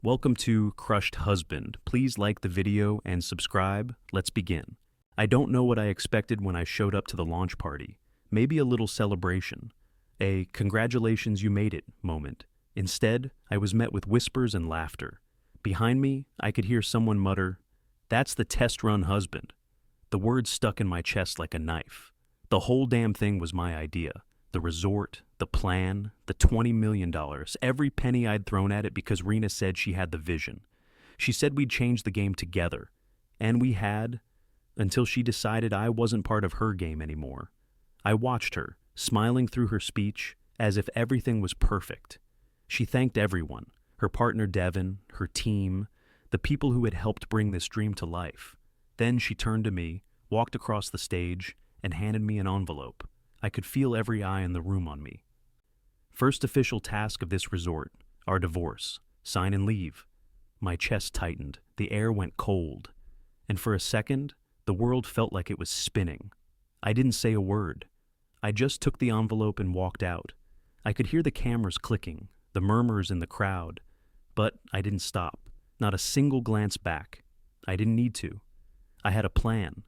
Welcome to Crushed Husband. Please like the video and subscribe. Let's begin. I don't know what I expected when I showed up to the launch party. Maybe a little celebration. A congratulations you made it moment. Instead, I was met with whispers and laughter. Behind me, I could hear someone mutter, "That's the test run husband." The words stuck in my chest like a knife. The whole damn thing was my idea. The resort, the plan, the $20 million, every penny I'd thrown at it because Rena said she had the vision. She said we'd change the game together. And we had, until she decided I wasn't part of her game anymore. I watched her, smiling through her speech, as if everything was perfect. She thanked everyone, her partner Devin, her team, the people who had helped bring this dream to life. Then she turned to me, walked across the stage, and handed me an envelope. I could feel every eye in the room on me. First official task of this resort, our divorce. Sign and leave. My chest tightened, the air went cold, and for a second, the world felt like it was spinning. I didn't say a word. I just took the envelope and walked out. I could hear the cameras clicking, the murmurs in the crowd, but I didn't stop. Not a single glance back. I didn't need to. I had a plan.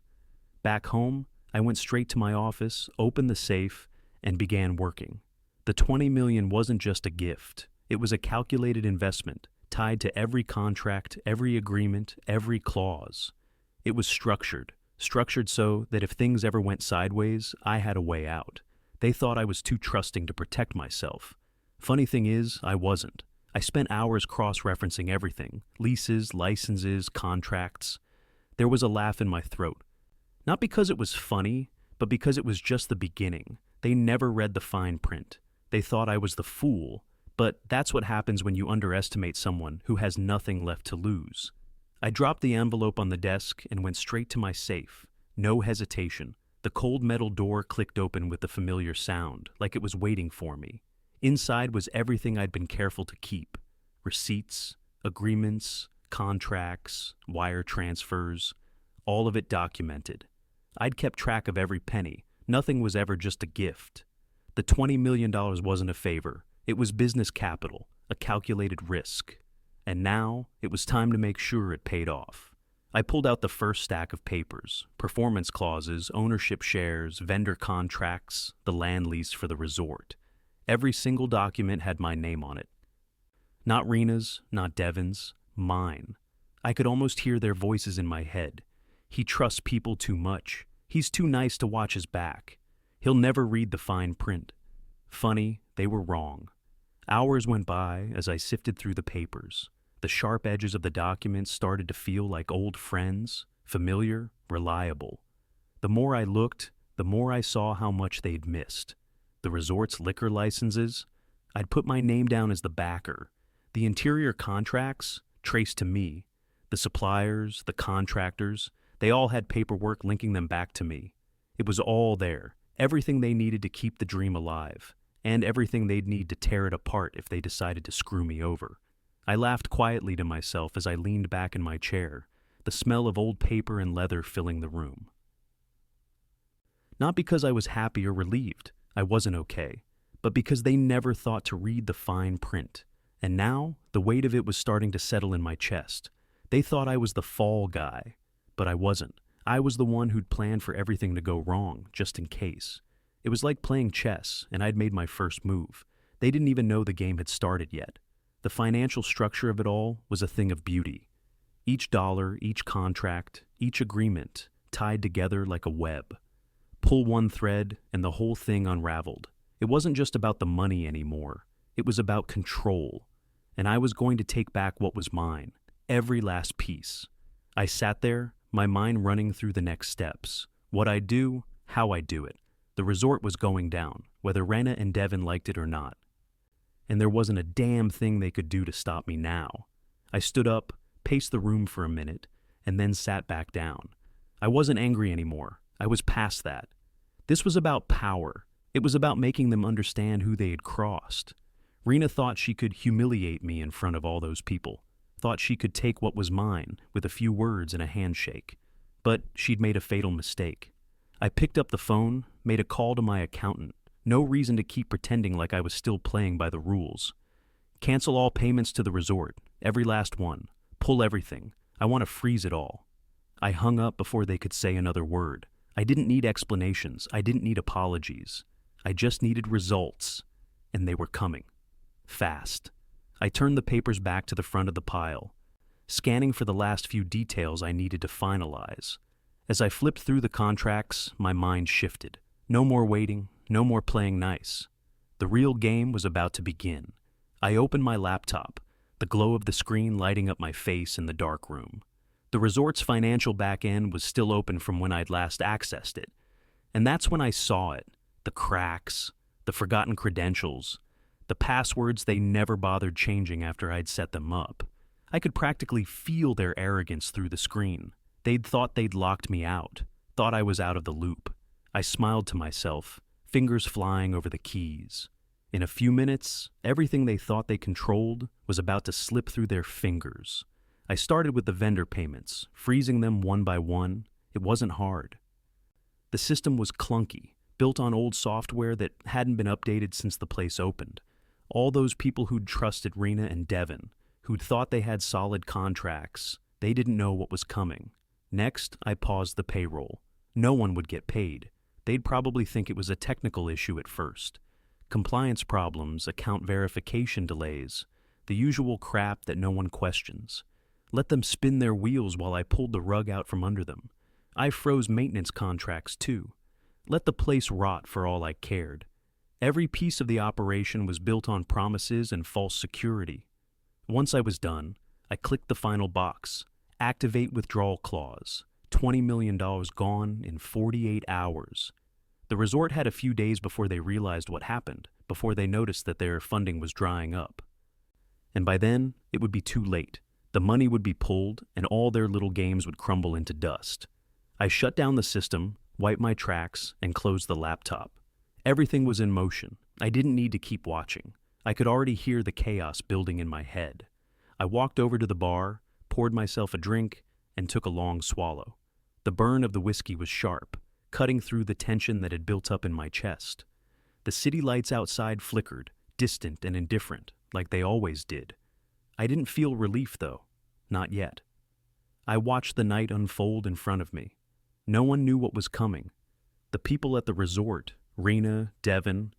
Back home, I went straight to my office, opened the safe, and began working. The $20 million wasn't just a gift. It was a calculated investment, tied to every contract, every agreement, every clause. It was structured so that if things ever went sideways, I had a way out. They thought I was too trusting to protect myself. Funny thing is, I wasn't. I spent hours cross-referencing everything, leases, licenses, contracts. There was a laugh in my throat. Not because it was funny, but because it was just the beginning. They never read the fine print. They thought I was the fool, but that's what happens when you underestimate someone who has nothing left to lose. I dropped the envelope on the desk and went straight to my safe. No hesitation. The cold metal door clicked open with the familiar sound, like it was waiting for me. Inside was everything I'd been careful to keep. Receipts, agreements, contracts, wire transfers, all of it documented. I'd kept track of every penny. Nothing was ever just a gift. The $20 million wasn't a favor. It was business capital, a calculated risk. And now, it was time to make sure it paid off. I pulled out the first stack of papers, performance clauses, ownership shares, vendor contracts, the land lease for the resort. Every single document had my name on it. Not Rena's, not Devin's, mine. I could almost hear their voices in my head. He trusts people too much. He's too nice to watch his back. He'll never read the fine print. Funny, they were wrong. Hours went by as I sifted through the papers. The sharp edges of the documents started to feel like old friends, familiar, reliable. The more I looked, the more I saw how much they'd missed. The resort's liquor licenses, I'd put my name down as the backer. The interior contracts, traced to me. The suppliers, the contractors, they all had paperwork linking them back to me. It was all there, everything they needed to keep the dream alive, and everything they'd need to tear it apart if they decided to screw me over. I laughed quietly to myself as I leaned back in my chair, the smell of old paper and leather filling the room. Not because I was happy or relieved, I wasn't okay, but because they never thought to read the fine print. And now, the weight of it was starting to settle in my chest. They thought I was the fall guy. But I wasn't. I was the one who'd planned for everything to go wrong, just in case. It was like playing chess, and I'd made my first move. They didn't even know the game had started yet. The financial structure of it all was a thing of beauty. Each dollar, each contract, each agreement, tied together like a web. Pull one thread, and the whole thing unraveled. It wasn't just about the money anymore. It was about control. And I was going to take back what was mine, every last piece. I sat there, my mind running through the next steps. What I'd do, how I'd do it. The resort was going down, whether Rena and Devin liked it or not. And there wasn't a damn thing they could do to stop me now. I stood up, paced the room for a minute, and then sat back down. I wasn't angry anymore. I was past that. This was about power. It was about making them understand who they had crossed. Rena thought she could humiliate me in front of all those people. Thought she could take what was mine with a few words and a handshake. But she'd made a fatal mistake. I picked up the phone, made a call to my accountant. No reason to keep pretending like I was still playing by the rules. Cancel all payments to the resort, every last one. Pull everything. I want to freeze it all. I hung up before they could say another word. I didn't need explanations. I didn't need apologies. I just needed results. And they were coming. Fast. I turned the papers back to the front of the pile, scanning for the last few details I needed to finalize. As I flipped through the contracts, my mind shifted. No more waiting, no more playing nice. The real game was about to begin. I opened my laptop, the glow of the screen lighting up my face in the dark room. The resort's financial back end was still open from when I'd last accessed it. And that's when I saw it. The cracks, the forgotten credentials, the passwords they never bothered changing after I'd set them up. I could practically feel their arrogance through the screen. They'd thought they'd locked me out, thought I was out of the loop. I smiled to myself, fingers flying over the keys. In a few minutes, everything they thought they controlled was about to slip through their fingers. I started with the vendor payments, freezing them one by one. It wasn't hard. The system was clunky, built on old software that hadn't been updated since the place opened. All those people who'd trusted Rena and Devin, who'd thought they had solid contracts, they didn't know what was coming. Next, I paused the payroll. No one would get paid. They'd probably think it was a technical issue at first. Compliance problems, account verification delays, the usual crap that no one questions. Let them spin their wheels while I pulled the rug out from under them. I froze maintenance contracts too. Let the place rot for all I cared. Every piece of the operation was built on promises and false security. Once I was done, I clicked the final box. Activate withdrawal clause. $20 million gone in 48 hours. The resort had a few days before they realized what happened, before they noticed that their funding was drying up. And by then, it would be too late. The money would be pulled, and all their little games would crumble into dust. I shut down the system, wiped my tracks, and closed the laptop. Everything was in motion. I didn't need to keep watching. I could already hear the chaos building in my head. I walked over to the bar, poured myself a drink, and took a long swallow. The burn of the whiskey was sharp, cutting through the tension that had built up in my chest. The city lights outside flickered, distant and indifferent, like they always did. I didn't feel relief, though. Not yet. I watched the night unfold in front of me. No one knew what was coming. The people at the resort, Rena, Devin,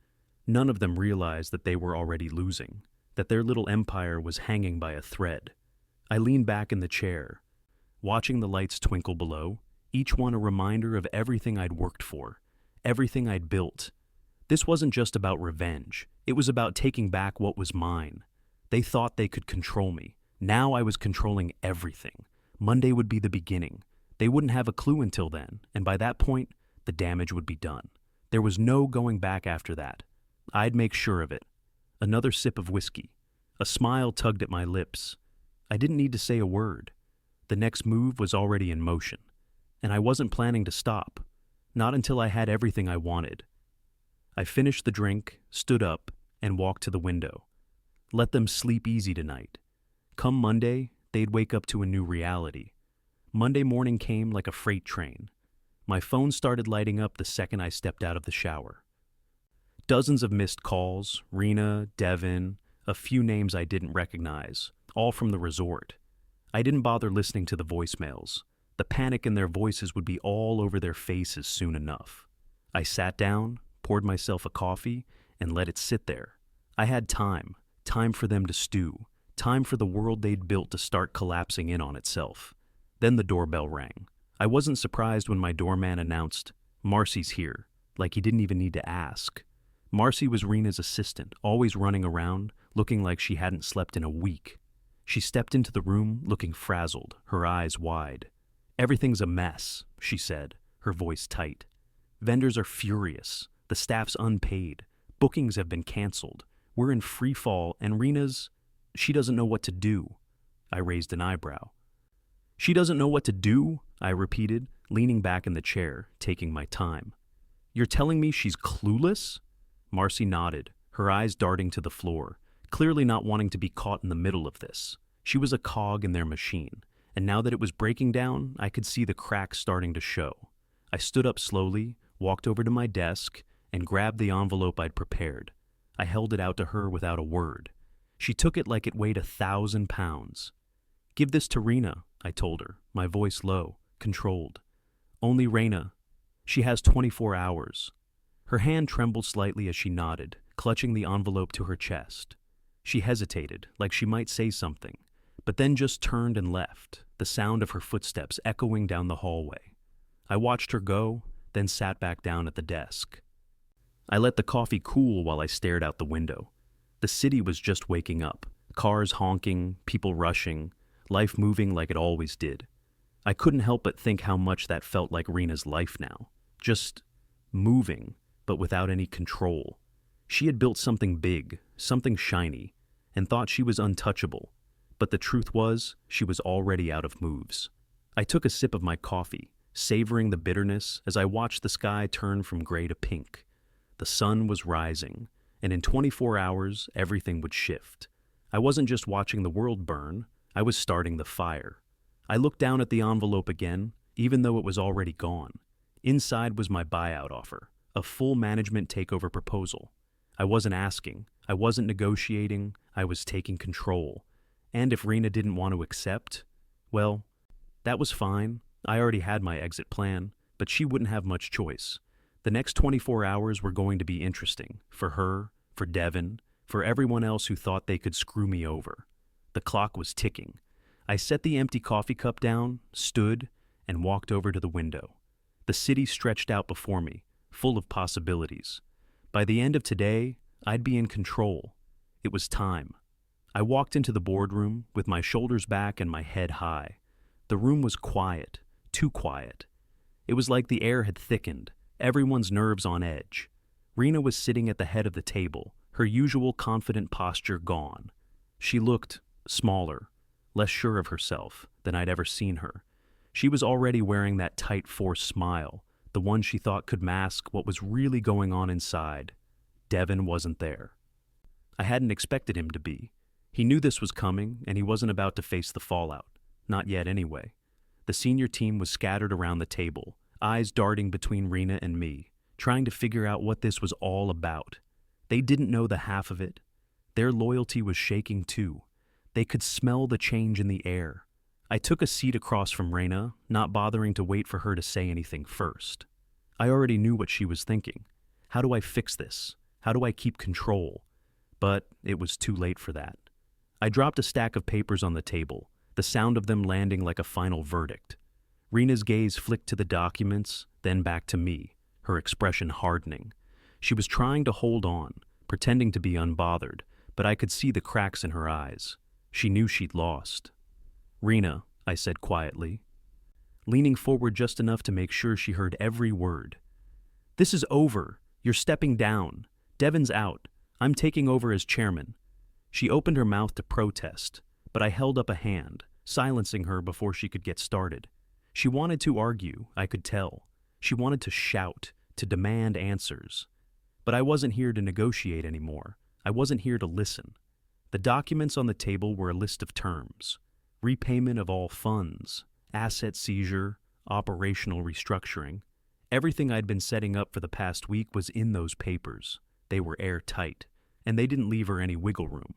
none of them realized that they were already losing, that their little empire was hanging by a thread. I leaned back in the chair, watching the lights twinkle below, each one a reminder of everything I'd worked for, everything I'd built. This wasn't just about revenge. It was about taking back what was mine. They thought they could control me. Now I was controlling everything. Monday would be the beginning. They wouldn't have a clue until then, and by that point, the damage would be done. There was no going back after that. I'd make sure of it. Another sip of whiskey. A smile tugged at my lips. I didn't need to say a word. The next move was already in motion, and I wasn't planning to stop. Not until I had everything I wanted. I finished the drink, stood up, and walked to the window. Let them sleep easy tonight. Come Monday, they'd wake up to a new reality. Monday morning came like a freight train. My phone started lighting up the second I stepped out of the shower. Dozens of missed calls, Rena, Devin, a few names I didn't recognize, all from the resort. I didn't bother listening to the voicemails. The panic in their voices would be all over their faces soon enough. I sat down, poured myself a coffee, and let it sit there. I had time for them to stew, time for the world they'd built to start collapsing in on itself. Then the doorbell rang. I wasn't surprised when my doorman announced, "Marcy's here," like he didn't even need to ask. Marcy was Rena's assistant, always running around, looking like she hadn't slept in a week. She stepped into the room, looking frazzled, her eyes wide. "Everything's a mess," she said, her voice tight. "Vendors are furious. The staff's unpaid. Bookings have been canceled. We're in free fall, and she doesn't know what to do." I raised an eyebrow. "She doesn't know what to do?" I repeated, leaning back in the chair, taking my time. "You're telling me she's clueless?" Marcy nodded, her eyes darting to the floor, clearly not wanting to be caught in the middle of this. She was a cog in their machine, and now that it was breaking down, I could see the cracks starting to show. I stood up slowly, walked over to my desk, and grabbed the envelope I'd prepared. I held it out to her without a word. She took it like it weighed 1,000 pounds. "Give this to Rena," I told her, my voice low, controlled. "Only Rena. She has 24 hours. Her hand trembled slightly as she nodded, clutching the envelope to her chest. She hesitated, like she might say something, but then just turned and left, the sound of her footsteps echoing down the hallway. I watched her go, then sat back down at the desk. I let the coffee cool while I stared out the window. The city was just waking up, cars honking, people rushing, life moving like it always did. I couldn't help but think how much that felt like Rena's life now. Just moving, but without any control. She had built something big, something shiny, and thought she was untouchable. But the truth was, she was already out of moves. I took a sip of my coffee, savoring the bitterness as I watched the sky turn from gray to pink. The sun was rising, and in 24 hours, everything would shift. I wasn't just watching the world burn, I was starting the fire. I looked down at the envelope again, even though it was already gone. Inside was my buyout offer, a full management takeover proposal. I wasn't asking, I wasn't negotiating, I was taking control. And if Rena didn't want to accept, well, that was fine. I already had my exit plan, but she wouldn't have much choice. The next 24 hours were going to be interesting, for her, for Devin, for everyone else who thought they could screw me over. The clock was ticking. I set the empty coffee cup down, stood, and walked over to the window. The city stretched out before me, full of possibilities. By the end of today, I'd be in control. It was time. I walked into the boardroom with my shoulders back and my head high. The room was quiet, too quiet. It was like the air had thickened, everyone's nerves on edge. Rena was sitting at the head of the table, her usual confident posture gone. She looked smaller, less sure of herself than I'd ever seen her. She was already wearing that tight, forced smile, the one she thought could mask what was really going on inside. Devin wasn't there. I hadn't expected him to be. He knew this was coming, and he wasn't about to face the fallout. Not yet, anyway. The senior team was scattered around the table, eyes darting between Rena and me, trying to figure out what this was all about. They didn't know the half of it. Their loyalty was shaking too. They could smell the change in the air. I took a seat across from Rena, not bothering to wait for her to say anything first. I already knew what she was thinking. How do I fix this? How do I keep control? But it was too late for that. I dropped a stack of papers on the table, the sound of them landing like a final verdict. Rena's gaze flicked to the documents, then back to me, her expression hardening. She was trying to hold on, pretending to be unbothered, but I could see the cracks in her eyes. She knew she'd lost. "Rena," I said quietly, leaning forward just enough to make sure she heard every word. "This is over. You're stepping down. Devin's out. I'm taking over as chairman." She opened her mouth to protest, but I held up a hand, silencing her before she could get started. She wanted to argue, I could tell. She wanted to shout, to demand answers. But I wasn't here to negotiate anymore. I wasn't here to listen. The documents on the table were a list of terms. Repayment of all funds, asset seizure, operational restructuring. Everything I'd been setting up for the past week was in those papers. They were airtight, and they didn't leave her any wiggle room.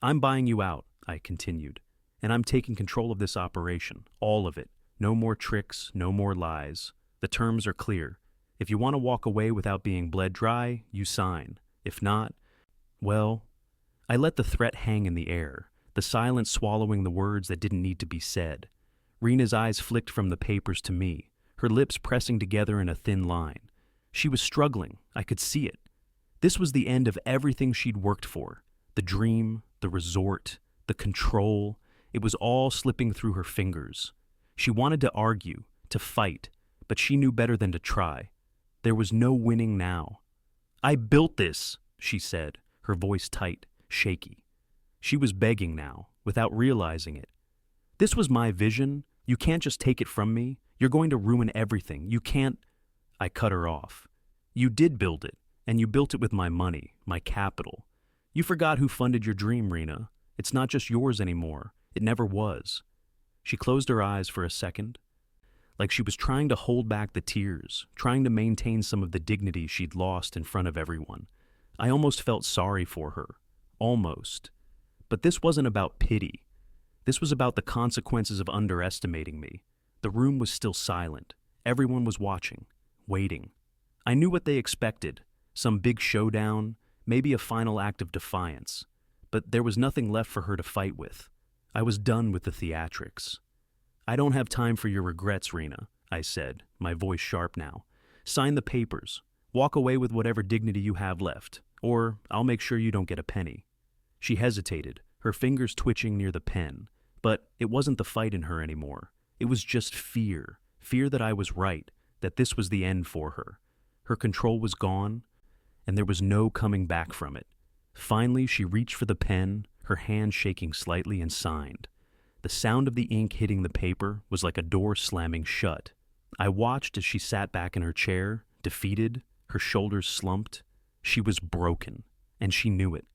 "I'm buying you out," I continued, "and I'm taking control of this operation, all of it. No more tricks, no more lies. The terms are clear. If you want to walk away without being bled dry, you sign. If not, well..." I let the threat hang in the air, the silence swallowing the words that didn't need to be said. Rena's eyes flicked from the papers to me, her lips pressing together in a thin line. She was struggling, I could see it. This was the end of everything she'd worked for. The dream, the resort, the control. It was all slipping through her fingers. She wanted to argue, to fight, but she knew better than to try. There was no winning now. "I built this," she said, her voice tight, shaky. She was begging now, without realizing it. "This was my vision. You can't just take it from me. You're going to ruin everything. You can't..." I cut her off. "You did build it, and you built it with my money, my capital. You forgot who funded your dream, Rena. It's not just yours anymore. It never was." She closed her eyes for a second, like she was trying to hold back the tears, trying to maintain some of the dignity she'd lost in front of everyone. I almost felt sorry for her. Almost. But this wasn't about pity. This was about the consequences of underestimating me. The room was still silent. Everyone was watching, waiting. I knew what they expected, some big showdown, maybe a final act of defiance. But there was nothing left for her to fight with. I was done with the theatrics. "I don't have time for your regrets, Rena," I said, my voice sharp now. "Sign the papers. Walk away with whatever dignity you have left, or I'll make sure you don't get a penny." She hesitated, her fingers twitching near the pen. But it wasn't the fight in her anymore. It was just fear. Fear that I was right, that this was the end for her. Her control was gone, and there was no coming back from it. Finally, she reached for the pen, her hand shaking slightly, and signed. The sound of the ink hitting the paper was like a door slamming shut. I watched as she sat back in her chair, defeated, her shoulders slumped. She was broken, and she knew it.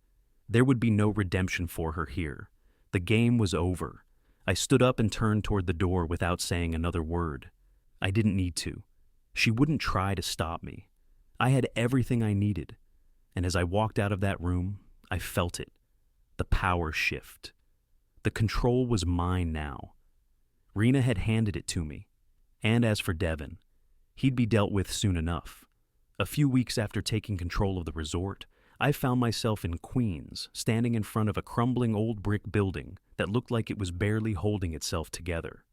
There would be no redemption for her here. The game was over. I stood up and turned toward the door without saying another word. I didn't need to. She wouldn't try to stop me. I had everything I needed. And as I walked out of that room, I felt it. The power shift. The control was mine now. Rena had handed it to me. And as for Devin, he'd be dealt with soon enough. A few weeks after taking control of the resort, I found myself in Queens, standing in front of a crumbling old brick building that looked like it was barely holding itself together.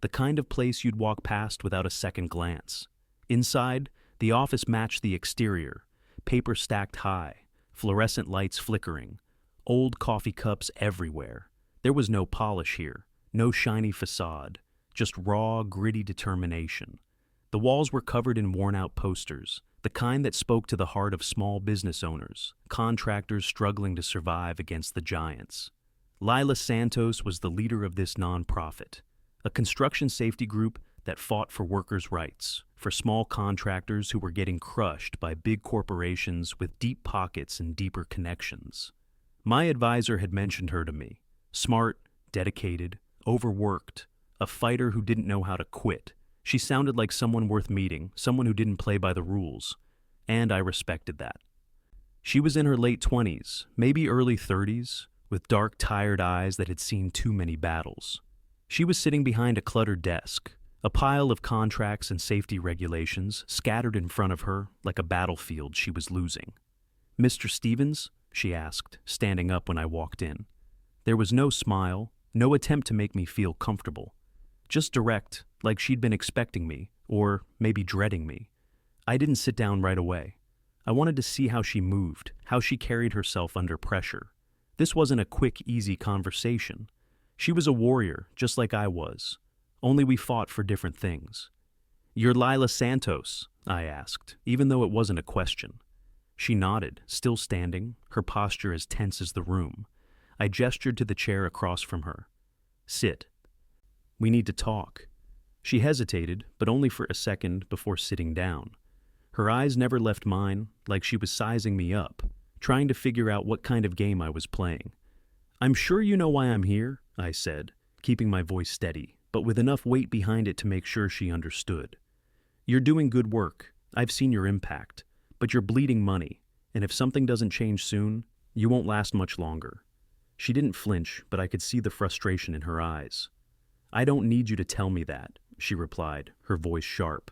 The kind of place you'd walk past without a second glance. Inside, the office matched the exterior, paper stacked high, fluorescent lights flickering, old coffee cups everywhere. There was no polish here, no shiny facade, just raw, gritty determination. The walls were covered in worn-out posters, the kind that spoke to the heart of small business owners, contractors struggling to survive against the giants. Lila Santos was the leader of this nonprofit, a construction safety group that fought for workers' rights, for small contractors who were getting crushed by big corporations with deep pockets and deeper connections. My advisor had mentioned her to me. Smart, dedicated, overworked, a fighter who didn't know how to quit. She sounded like someone worth meeting, someone who didn't play by the rules, and I respected that. She was in her late 20s, maybe early 30s, with dark, tired eyes that had seen too many battles. She was sitting behind a cluttered desk, a pile of contracts and safety regulations scattered in front of her like a battlefield she was losing. "Mr. Stevens?" she asked, standing up when I walked in. There was no smile, no attempt to make me feel comfortable. Just direct, like she'd been expecting me, or maybe dreading me. I didn't sit down right away. I wanted to see how she moved, how she carried herself under pressure. This wasn't a quick, easy conversation. She was a warrior, just like I was. Only we fought for different things. "You're Lila Santos?" I asked, even though it wasn't a question. She nodded, still standing, her posture as tense as the room. I gestured to the chair across from her. "Sit. We need to talk." She hesitated, but only for a second before sitting down. Her eyes never left mine, like she was sizing me up, trying to figure out what kind of game I was playing. "I'm sure you know why I'm here," I said, keeping my voice steady, but with enough weight behind it to make sure she understood. "You're doing good work. I've seen your impact. But you're bleeding money, and if something doesn't change soon, you won't last much longer." She didn't flinch, but I could see the frustration in her eyes. "I don't need you to tell me that," she replied, her voice sharp.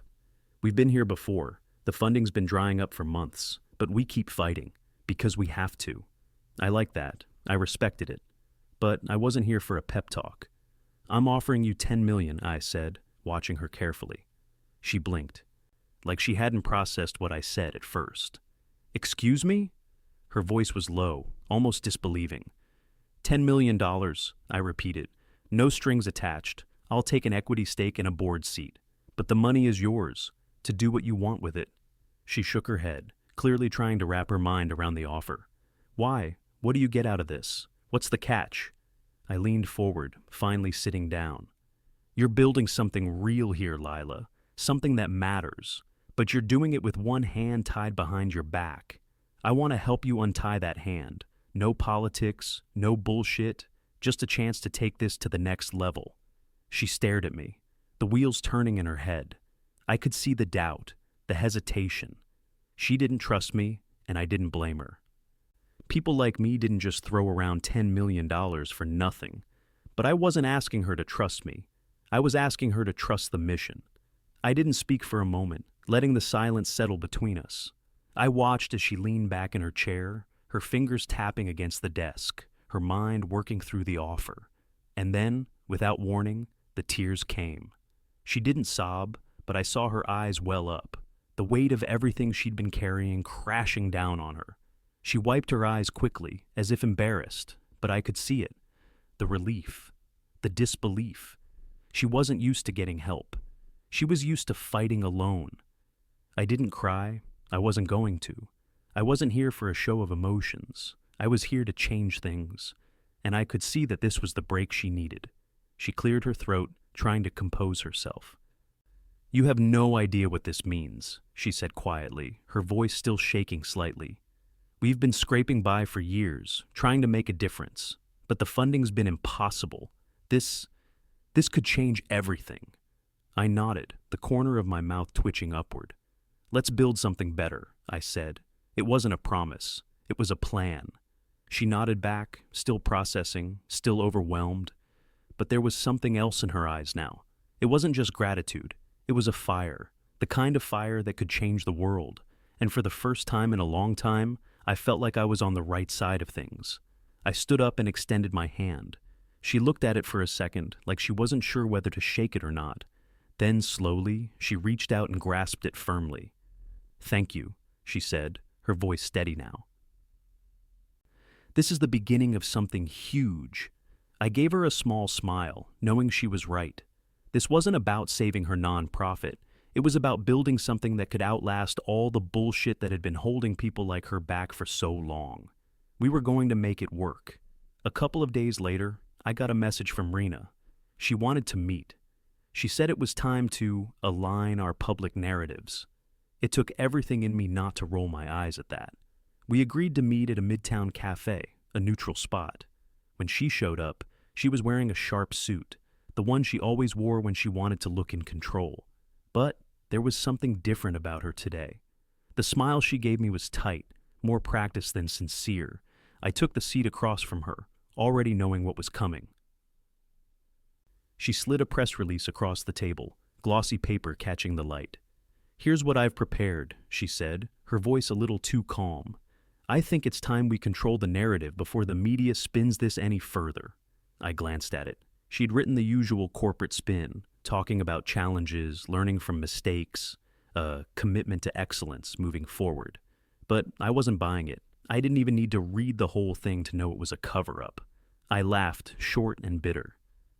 "We've been here before. The funding's been drying up for months, but we keep fighting, because we have to." I liked that. I respected it. But I wasn't here for a pep talk. "I'm offering you $10 million, I said, watching her carefully. She blinked, like she hadn't processed what I said at first. "Excuse me?" Her voice was low, almost disbelieving. $10 million, I repeated. "No strings attached. I'll take an equity stake and a board seat. But the money is yours, to do what you want with it." She shook her head, clearly trying to wrap her mind around the offer. "Why? What do you get out of this? What's the catch?" I leaned forward, finally sitting down. "You're building something real here, Lila, something that matters, but you're doing it with one hand tied behind your back. I want to help you untie that hand. No politics, no bullshit, just a chance to take this to the next level." She stared at me, the wheels turning in her head. I could see the doubt, the hesitation. She didn't trust me, and I didn't blame her. People like me didn't just throw around $10 million for nothing. But I wasn't asking her to trust me. I was asking her to trust the mission. I didn't speak for a moment, letting the silence settle between us. I watched as she leaned back in her chair, her fingers tapping against the desk, her mind working through the offer. And then, without warning, the tears came. She didn't sob, but I saw her eyes well up, the weight of everything she'd been carrying crashing down on her. She wiped her eyes quickly, as if embarrassed, but I could see it. The relief, the disbelief. She wasn't used to getting help. She was used to fighting alone. I didn't cry. I wasn't going to. I wasn't here for a show of emotions. I was here to change things. And I could see that this was the break she needed. She cleared her throat, trying to compose herself. "You have no idea what this means," she said quietly, her voice still shaking slightly. "We've been scraping by for years, trying to make a difference. But the funding's been impossible. This could change everything." I nodded, the corner of my mouth twitching upward. "Let's build something better," I said. It wasn't a promise. It was a plan. She nodded back, still processing, still overwhelmed. But there was something else in her eyes now. It wasn't just gratitude. It was a fire, the kind of fire that could change the world. And for the first time in a long time, I felt like I was on the right side of things. I stood up and extended my hand. She looked at it for a second, like she wasn't sure whether to shake it or not. Then, slowly, she reached out and grasped it firmly. "Thank you," she said, her voice steady now. "This is the beginning of something huge." I gave her a small smile, knowing she was right. This wasn't about saving her nonprofit. It was about building something that could outlast all the bullshit that had been holding people like her back for so long. We were going to make it work. A couple of days later, I got a message from Rena. She wanted to meet. She said it was time to align our public narratives. It took everything in me not to roll my eyes at that. We agreed to meet at a midtown cafe, a neutral spot. When she showed up, she was wearing a sharp suit, the one she always wore when she wanted to look in control. But there was something different about her today. The smile she gave me was tight, more practiced than sincere. I took the seat across from her, already knowing what was coming. She slid a press release across the table, glossy paper catching the light. "Here's what I've prepared," she said, her voice a little too calm. "I think it's time we control the narrative before the media spins this any further." I glanced at it. She'd written the usual corporate spin, talking about challenges, learning from mistakes, a commitment to excellence moving forward. But I wasn't buying it. I didn't even need to read the whole thing to know it was a cover-up. I laughed, short and bitter.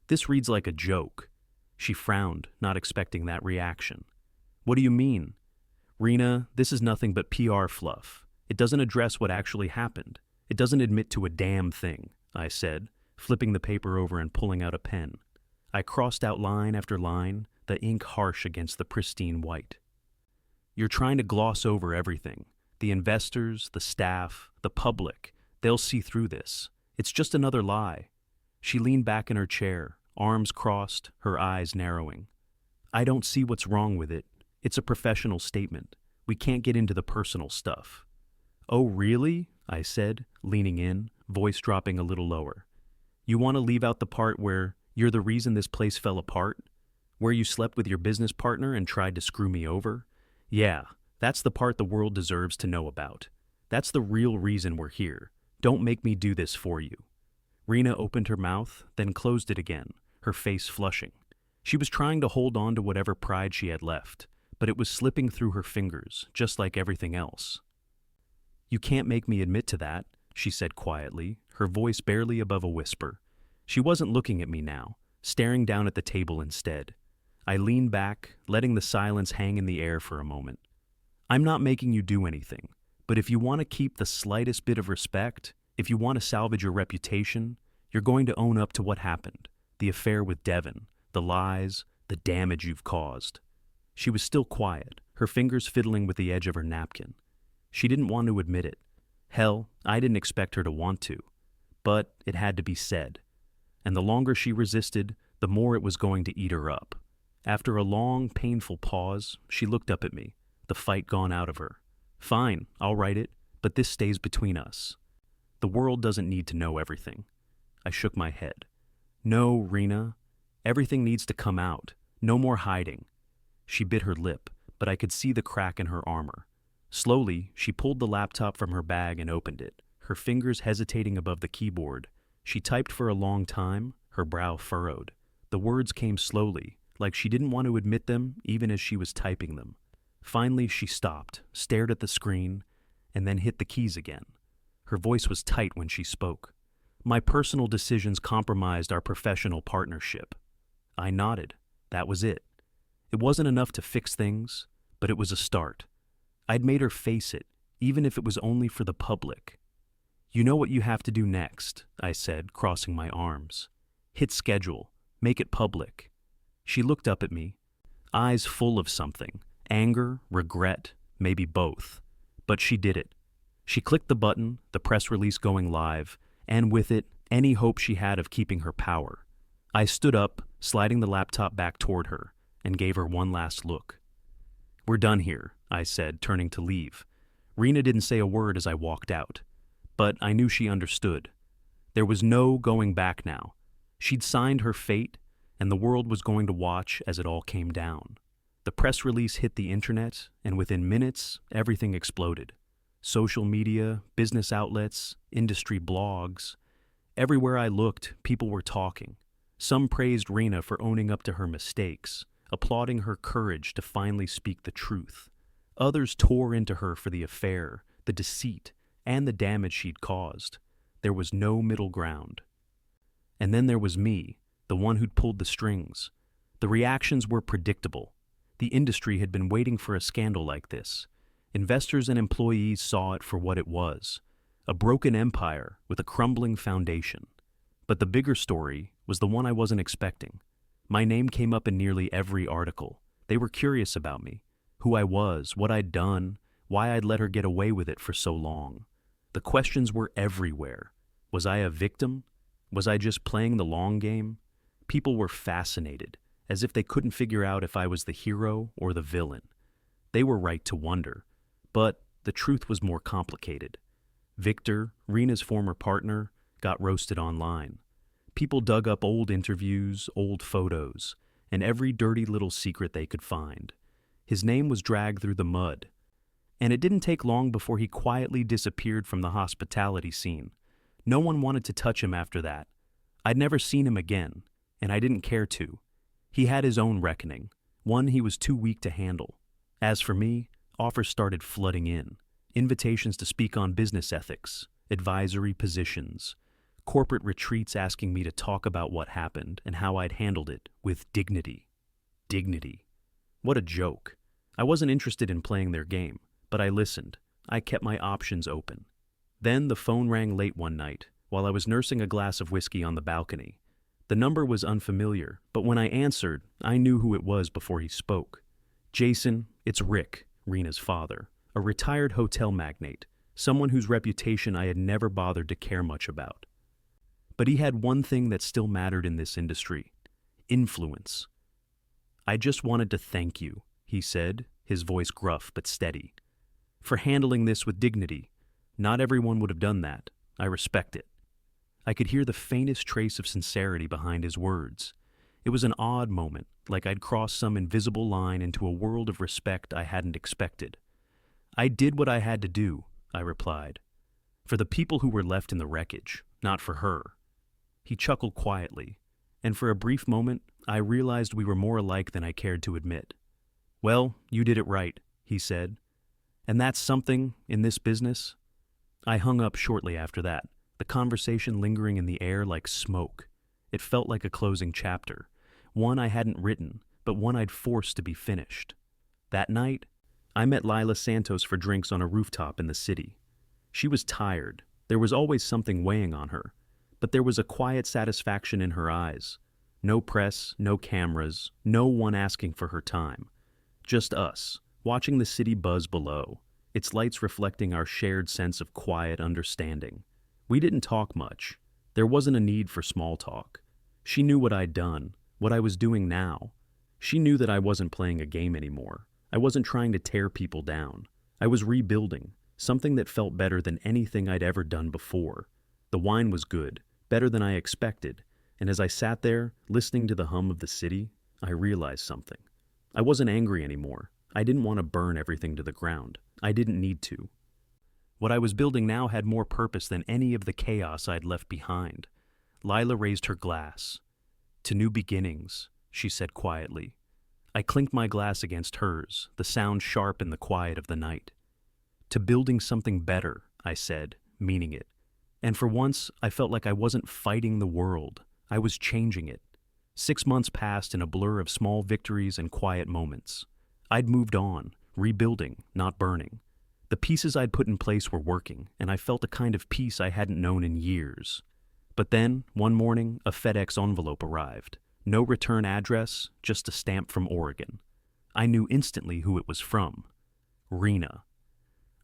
"This reads like a joke." She frowned, not expecting that reaction. "What do you mean?" "Rena, this is nothing but PR fluff. It doesn't address what actually happened. It doesn't admit to a damn thing," I said, flipping the paper over and pulling out a pen. I crossed out line after line, the ink harsh against the pristine white. "You're trying to gloss over everything. The investors, the staff, the public, they'll see through this. It's just another lie." She leaned back in her chair, arms crossed, her eyes narrowing. "I don't see what's wrong with it. It's a professional statement. We can't get into the personal stuff." "Oh, really?" I said, leaning in, voice dropping a little lower. "You want to leave out the part where you're the reason this place fell apart? Where you slept with your business partner and tried to screw me over? Yeah, that's the part the world deserves to know about. That's the real reason we're here. Don't make me do this for you." Rena opened her mouth, then closed it again, her face flushing. She was trying to hold on to whatever pride she had left, but it was slipping through her fingers, just like everything else. "You can't make me admit to that," she said quietly, her voice barely above a whisper. She wasn't looking at me now, staring down at the table instead. I leaned back, letting the silence hang in the air for a moment. "I'm not making you do anything, but if you want to keep the slightest bit of respect, if you want to salvage your reputation, you're going to own up to what happened, the affair with Devin, the lies, the damage you've caused." She was still quiet, her fingers fiddling with the edge of her napkin. She didn't want to admit it. Hell, I didn't expect her to want to. But it had to be said. And the longer she resisted, the more it was going to eat her up. After a long, painful pause, she looked up at me, the fight gone out of her. "Fine, I'll write it, but this stays between us." The world doesn't need to know everything. I shook my head. No, Rena. Everything needs to come out. No more hiding. She bit her lip, but I could see the crack in her armor. Slowly, she pulled the laptop from her bag and opened it, her fingers hesitating above the keyboard. She typed for a long time, her brow furrowed. The words came slowly, like she didn't want to admit them even as she was typing them. Finally, she stopped, stared at the screen, and then hit the keys again. Her voice was tight when she spoke. My personal decisions compromised our professional partnership. I nodded. That was it. It wasn't enough to fix things, but it was a start. I'd made her face it, even if it was only for the public. You know what you have to do next, I said, crossing my arms. Hit schedule. Make it public. She looked up at me, eyes full of something, anger, regret, maybe both. But she did it. She clicked the button, the press release going live, and with it, any hope she had of keeping her power. I stood up, sliding the laptop back toward her, and gave her one last look. We're done here, I said, turning to leave. Rena didn't say a word as I walked out, but I knew she understood. There was no going back now. She'd signed her fate, and the world was going to watch as it all came down. The press release hit the internet, and within minutes, everything exploded. Social media, business outlets, industry blogs. Everywhere I looked, people were talking. Some praised Rena for owning up to her mistakes, applauding her courage to finally speak the truth. Others tore into her for the affair, the deceit, and the damage she'd caused. There was no middle ground. And then there was me, the one who'd pulled the strings. The reactions were predictable. The industry had been waiting for a scandal like this. Investors and employees saw it for what it was, a broken empire with a crumbling foundation. But the bigger story was the one I wasn't expecting. My name came up in nearly every article. They were curious about me, who I was, what I'd done, why I'd let her get away with it for so long. The questions were everywhere. Was I a victim? Was I just playing the long game? People were fascinated, as if they couldn't figure out if I was the hero or the villain. They were right to wonder. But the truth was more complicated. Victor, Rena's former partner, got roasted online. People dug up old interviews, old photos, and every dirty little secret they could find. His name was dragged through the mud. And it didn't take long before he quietly disappeared from the hospitality scene. No one wanted to touch him after that. I'd never seen him again, and I didn't care to. He had his own reckoning, one he was too weak to handle. As for me, offers started flooding in. Invitations to speak on business ethics, advisory positions, corporate retreats asking me to talk about what happened and how I'd handled it with dignity. Dignity. What a joke. I wasn't interested in playing their game, but I listened. I kept my options open. Then the phone rang late one night while I was nursing a glass of whiskey on the balcony. The number was unfamiliar, but when I answered, I knew who it was before he spoke. Jason, it's Rick, Rena's father, a retired hotel magnate, someone whose reputation I had never bothered to care much about. But he had one thing that still mattered in this industry: influence. I just wanted to thank you, he said, his voice gruff but steady, for handling this with dignity. Not everyone would have done that. I respect it. I could hear the faintest trace of sincerity behind his words. It was an odd moment, like I'd crossed some invisible line into a world of respect I hadn't expected. I did what I had to do, I replied. For the people who were left in the wreckage, not for her. He chuckled quietly, and for a brief moment, I realized we were more alike than I cared to admit. Well, you did it right, he said. And that's something, in this business. I hung up shortly after that, the conversation lingering in the air like smoke. It felt like a closing chapter, one I hadn't written, but one I'd forced to be finished. That night, I met Lila Santos for drinks on a rooftop in the city. She was tired. There was always something weighing on her, but there was a quiet satisfaction in her eyes. No press, no cameras, no one asking for her time. Just us, watching the city buzz below, its lights reflecting our shared sense of quiet understanding. We didn't talk much. There wasn't a need for small talk. She knew what I'd done, what I was doing now. She knew that I wasn't playing a game anymore. I wasn't trying to tear people down. I was rebuilding, something that felt better than anything I'd ever done before. The wine was good, better than I expected, and as I sat there, listening to the hum of the city, I realized something. I wasn't angry anymore. I didn't want to burn everything to the ground. I didn't need to. What I was building now had more purpose than any of the chaos I'd left behind. Lila raised her glass. "To new beginnings," she said quietly. I clinked my glass against hers, the sound sharp in the quiet of the night. "To building something better," I said, meaning it. And for once, I felt like I wasn't fighting the world. I was changing it. 6 months passed in a blur of small victories and quiet moments. I'd moved on, rebuilding, not burning. The pieces I'd put in place were working, and I felt a kind of peace I hadn't known in years. But then, one morning, a FedEx envelope arrived. No return address, just a stamp from Oregon. I knew instantly who it was from. Rena.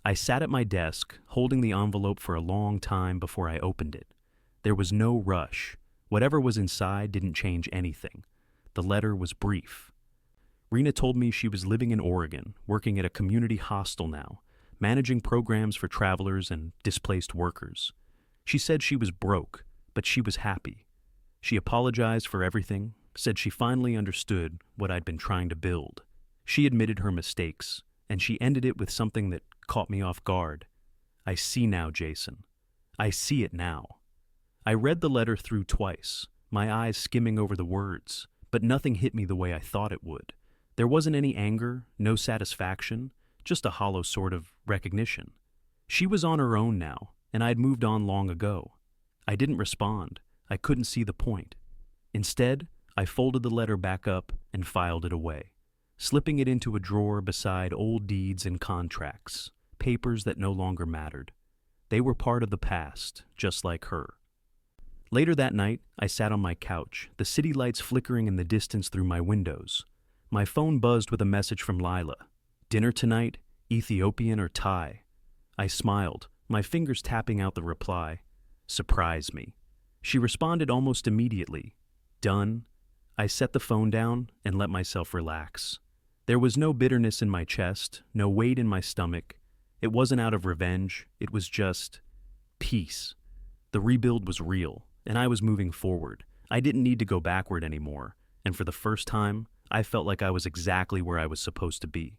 I sat at my desk, holding the envelope for a long time before I opened it. There was no rush. Whatever was inside didn't change anything. The letter was brief. Rena told me she was living in Oregon, working at a community hostel now, managing programs for travelers and displaced workers. She said she was broke, but she was happy. She apologized for everything, said she finally understood what I'd been trying to build. She admitted her mistakes, and she ended it with something that caught me off guard. "I see now, Jason. I see it now." I read the letter through twice, my eyes skimming over the words, but nothing hit me the way I thought it would. There wasn't any anger, no satisfaction, just a hollow sort of recognition. She was on her own now, and I'd moved on long ago. I didn't respond. I couldn't see the point. Instead, I folded the letter back up and filed it away, slipping it into a drawer beside old deeds and contracts, papers that no longer mattered. They were part of the past, just like her. Later that night, I sat on my couch, the city lights flickering in the distance through my windows. My phone buzzed with a message from Lila. "Dinner tonight? Ethiopian or Thai?" I smiled, my fingers tapping out the reply. "Surprise me." She responded almost immediately. "Done." I set the phone down and let myself relax. There was no bitterness in my chest, no weight in my stomach. It wasn't out of revenge, it was just peace. The rebuild was real, and I was moving forward. I didn't need to go backward anymore, and for the first time, I felt like I was exactly where I was supposed to be.